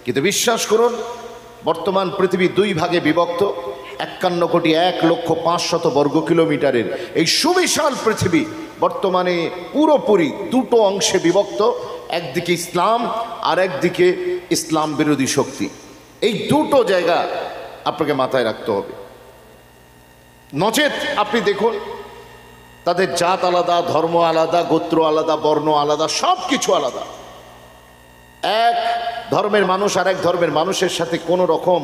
কিন্তু বিশ্বাস করুন বর্তমান পৃথিবী দুই ভাগে বিভক্ত। 51,01,05,000 বর্গ কিলোমিটারের এই সুবিশাল পৃথিবী বর্তমানে পুরোপুরি দুটো অংশে বিভক্ত। একদিকে ইসলাম আর একদিকে ইসলাম বিরোধী শক্তি। এই দুটো জায়গা আপনাকে মাথায় রাখতে হবে, নচেত আপনি দেখুন তাদের জাত আলাদা, ধর্ম আলাদা, গোত্র আলাদা, বর্ণ আলাদা, সব কিছু আলাদা। এক ধর্মের মানুষ আর এক ধর্মের মানুষের সাথে কোনো রকম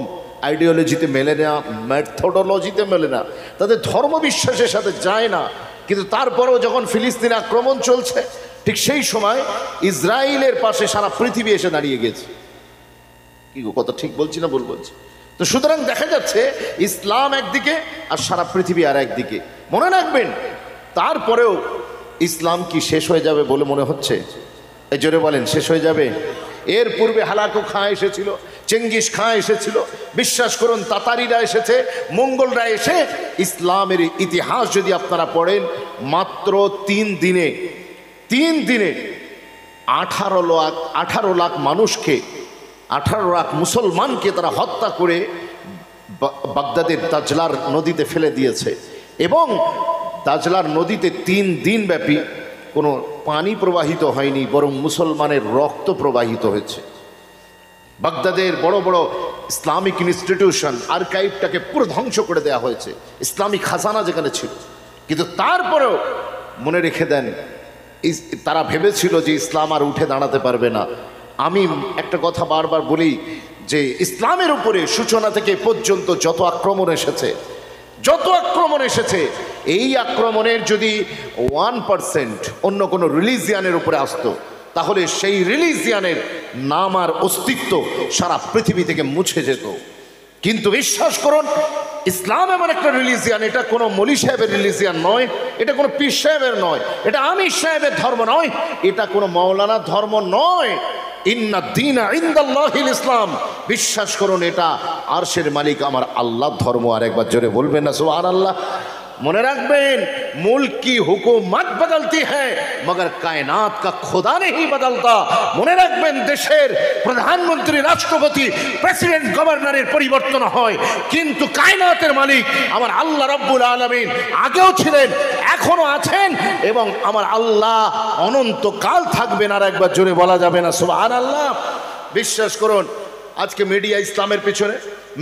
আইডিওলজিতে মেলে না, মেথোডোলজিতে মেলে না, তাদের ধর্ম বিশ্বাসের সাথে যায় না। কিন্তু তারপরেও যখন ফিলিস্তিন আক্রমণ চলছে ঠিক সেই সময় ইসরায়েলের পাশে সারা পৃথিবী এসে দাঁড়িয়ে গেছে। কি কথা ঠিক বলছি না ভুল বলছি? তো সুতরাং দেখা যাচ্ছে ইসলাম একদিকে আর সারা পৃথিবী আর একদিকে। মনে রাখবেন তারপরেও ইসলাম কি শেষ হয়ে যাবে বলে মনে হচ্ছে? এই জোরে বলেন, শেষ হয়ে যাবে? এর পূর্বে হালাকু খাঁ এসেছিল, চেঙ্গিস খাঁ এসেছিল, বিশ্বাস করুন তাতারিরা এসেছে, মঙ্গলরা এসে ইসলামের ইতিহাস যদি আপনারা পড়েন মাত্র 3 দিনে 18 লাখ মানুষকে, 18 লাখ মুসলমানকে তারা হত্যা করে বাগদাদের দাজলার নদীতে ফেলে দিয়েছে। এবং দাজলার নদীতে 3 দিন ব্যাপী কোনো পানি প্রবাহিত হয়নি, বরং মুসলমানের রক্ত প্রবাহিত হয়েছে। বাগদাদের বড় বড় ইসলামিক ইনস্টিটিউশন আর্কাইভটাকে পুরো ধ্বংস করে দেওয়া হয়েছে, ইসলামিক খাজানা যেখানে ছিল। কিন্তু তারপরেও মনে রেখে দেন তারা ভেবেছিল যে ইসলাম আর উঠে দাঁড়াতে পারবে না। আমি একটা কথা বারবার বলি যে ইসলামের উপরে সূচনা থেকে পর্যন্ত যত আক্রমণ এসেছে এই আক্রমণের যদি 1% অন্য কোনো রিলিজিয়ানের উপরে আসতো তাহলে সেই রিলিজিয়ানের নাম আর অস্তিত্ব সারা পৃথিবী থেকে মুছে যেত। কিন্তু বিশ্বাস করুন ইসলাম এমন একটা রিলিজিয়ান, এটা কোনো মলি সাহেবের রিলিজিয়ান নয়, এটা কোনো পীর সাহেবের নয়, এটা আমির সাহেবের ধর্ম নয়, এটা কোনো মাওলানা ধর্ম নয়। ইন্না দীনা ইনদাল্লাহিল ইসলাম। বিশ্বাস করুন এটা আরশের মালিক আমার আল্লাহর ধর্ম। আর একবার জোরে বলবেন না সুবহানাল্লাহ? মনে রাখবেন মুল্ক কি হুকুমত বদলতি হ্যায় মগর কায়নাত কা খোদা নেহি বদলতা। মনে রাখবেন দেশের প্রধানমন্ত্রী, রাষ্ট্রপতি, প্রেসিডেন্ট, গভর্নরের পরিবর্তন হয়, কিন্তু কায়নাতের মালিক আমার আল্লাহ রাব্বুল আলামিন আগেও ছিলেন, এখনো আছেন এবং আমার আল্লাহ অনন্তকাল থাকবেন। আর একবার জোরে বলা যাবে না সুবহানাল্লাহ? বিশ্বাস করুন আজকে মিডিয়া ইসলামের পিছনে,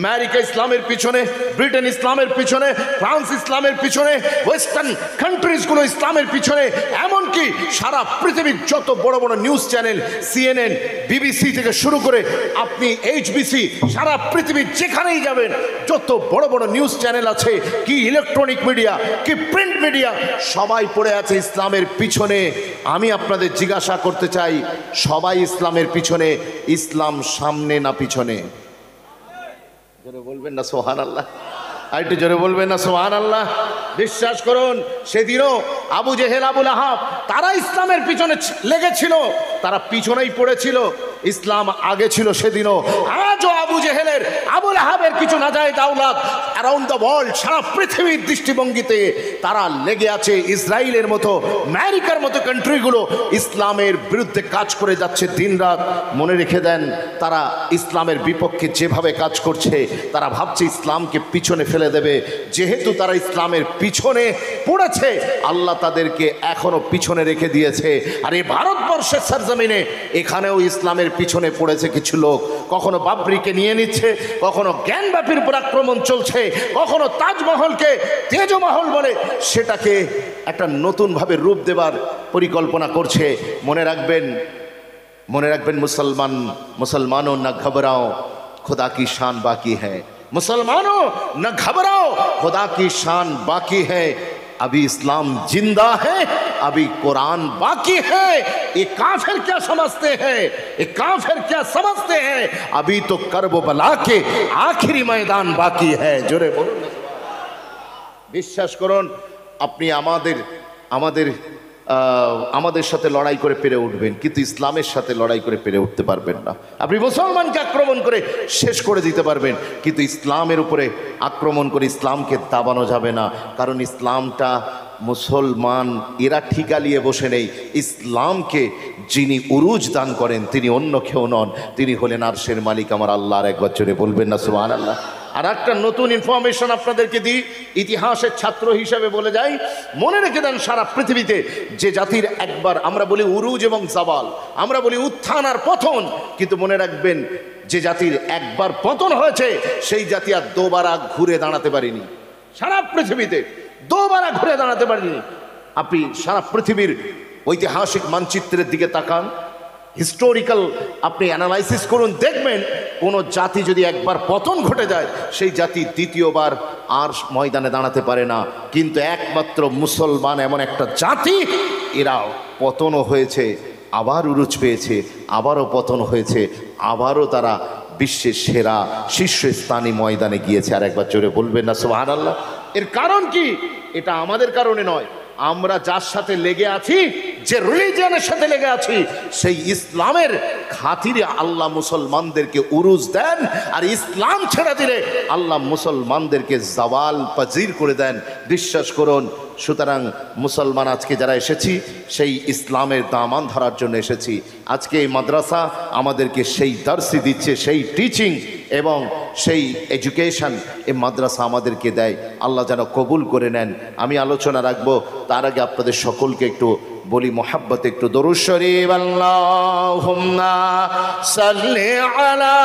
আমেরিকা ইসলামের পিছনে, ব্রিটেন ইসলামের পিছনে, ফ্রান্স ইসলামের পিছনে, ওয়েস্টার্ন কান্ট্রিজগুলো ইসলামের পিছনে, এমনকি সারা পৃথিবীর যত বড় বড় নিউজ চ্যানেল, CNN, BBC থেকে শুরু করে আপনি HBC, সারা পৃথিবীর যেখানেই যাবেন যত বড় বড় নিউজ চ্যানেল আছে, কি ইলেকট্রনিক মিডিয়া, কি প্রিন্ট মিডিয়া, সবাই পড়ে আছে ইসলামের পিছনে। আমি আপনাদের জিজ্ঞাসা করতে চাই, সবাই ইসলামের পিছনে, ইসলাম সামনে না পিছনে? জোরে বলবেন না সুবহানাল্লাহ? আর একটু জোরে বলবেন না সুবহানাল্লাহ? বিশ্বাস করুন সেদিনও আবু জেহেল, আবু লাহাব তারা ইসলামের পিছনে লেগেছিল, তারা পিছনেই পড়েছিল, ইসলাম আগে ছিল সেদিনও। আজও আবু জেহেলের, আবু লাহাবের কিছু নাজায়েজ আওলাদ অ্যারাউন্ড দ্য ওয়ার্ল্ড, সারা পৃথিবীর দৃষ্টিভঙ্গিতে তারা লেগে আছে ইসরায়েলের মতো, আমেরিকার মতো কান্ট্রিগুলো ইসলামের বিরুদ্ধে কাজ করে যাচ্ছে দিনরাত। মনে রেখে দেন তারা ইসলামের বিপক্ষে যেভাবে কাজ করছে তারা ভাবছে ইসলামকে পিছনে ফেলে দেবে। যেহেতু তারা ইসলামের পিছনে পড়েছে আল্লাহ তাদেরকে এখনো পিছনে রেখে দিয়েছে। আর এই ভারতবর্ষের সরজমিনে এখানেও ইসলামের পিছনে পড়েছে কিছু লোক। কখনো বাবরিকে নিয়ে নিচ্ছে, কখনো জ্ঞানব্যাপীর উপর আক্রমণ চলছে, কখনো তাজমহলকে তেজমহল বলে সেটাকে একটা নতুনভাবে রূপ দেবার পরিকল্পনা করছে। মনে রাখবেন মুসলমানও না ঘবরাও खुदा की शान बाकी है, मुसलमानों न घबराओ खुदा की शान बाकी है, अभी इस्लाम जिंदा है, अभी कुरान बाकी है। ये काफिर क्या समझते हैं, अभी तो करबला के आखिरी मैदान बाकी है। जोरे बोलুন না। বিশ্বাস করুন আপনি আমাদের সাথে লড়াই করে পেরে উঠবেন, কিন্তু ইসলামের সাথে লড়াই করে পেরে উঠতে পারবেন না। আপনি মুসলমানকে আক্রমণ করে শেষ করে দিতে পারবেন, কিন্তু ইসলামের উপরে আক্রমণ করে ইসলামকে দাবানো যাবে না। কারণ ইসলামটা মুসলমান এরা ঠিকা নিয়ে বসে নেই। ইসলামকে যিনি উরুজ দান করেন তিনি অন্য কেউ নন, তিনি হলেন আরশের মালিক আমার আল্লাহ। আর একবার জোরে বলবেন না সুবহানাল্লাহ। আর একটা নতুন ইনফরমেশন আপনাদেরকে দিই, ইতিহাসের ছাত্র হিসেবে বলে যাই, মনে রেখে দেন সারা পৃথিবীতে যে জাতির একবার, আমরা বলি উরুজ এবং জাওয়াল, আমরা বলি উত্থান আর পতন, কিন্তু মনে রাখবেন যে জাতির একবার পতন হয়েছে সেই জাতি আর দোবারা ঘুরে দাঁড়াতে পারেনি। সারা পৃথিবীতে দোবারা ঘুরে দাঁড়াতে পারেনি। আপনি সারা পৃথিবীর ঐতিহাসিক মানচিত্রের দিকে তাকান, হিস্টোরিক্যাল আপনি অ্যানালাইসিস করুন, দেখবেন কোনো জাতি যদি একবার পতন ঘটে যায় সেই জাতি দ্বিতীয়বার আর ময়দানে দাঁড়াতে পারে না। কিন্তু একমাত্র মুসলমান এমন একটা জাতি, এরা পতনও হয়েছে, আবার উরুজ পেয়েছে, আবারও পতন হয়েছে, আবারও তারা বিশ্বের সেরা শীর্ষস্থানী ময়দানে গিয়েছে। আর একবার জোরে বলবেন না সুবহানাল্লাহ। এর কারণ কি? এটা আমাদের কারণে নয়, আমরা যার সাথে লেগে আছি, যে রিলিজিয়নের সাথে লেগে আছি, সেই ইসলামের খাতিরে আল্লাহ মুসলমানদেরকে উরুজ দেন, আর ইসলাম ছেড়ে দিলে আল্লাহ মুসলমানদেরকে জাওয়াল পাজির করে দেন, বিশ্বাস করুন। সুতরাং মুসলমান আজকে যারা এসেছি সেই ইসলামের দামান ধরার জন্য এসেছি। আজকে এই মাদ্রাসা আমাদেরকে সেই দার্সি দিচ্ছে, সেই টিচিং এবং সেই এডুকেশন এই মাদ্রাসা আমাদেরকে দেয়। আল্লাহ যেন কবুল করে নেন। আমি আলোচনা রাখবো, তার আগে আপনাদের সকলকে একটু বলি মোহাব্বতে একটু দরুদ শরীফ, আল্লাহুম্মা সাল্লি আলা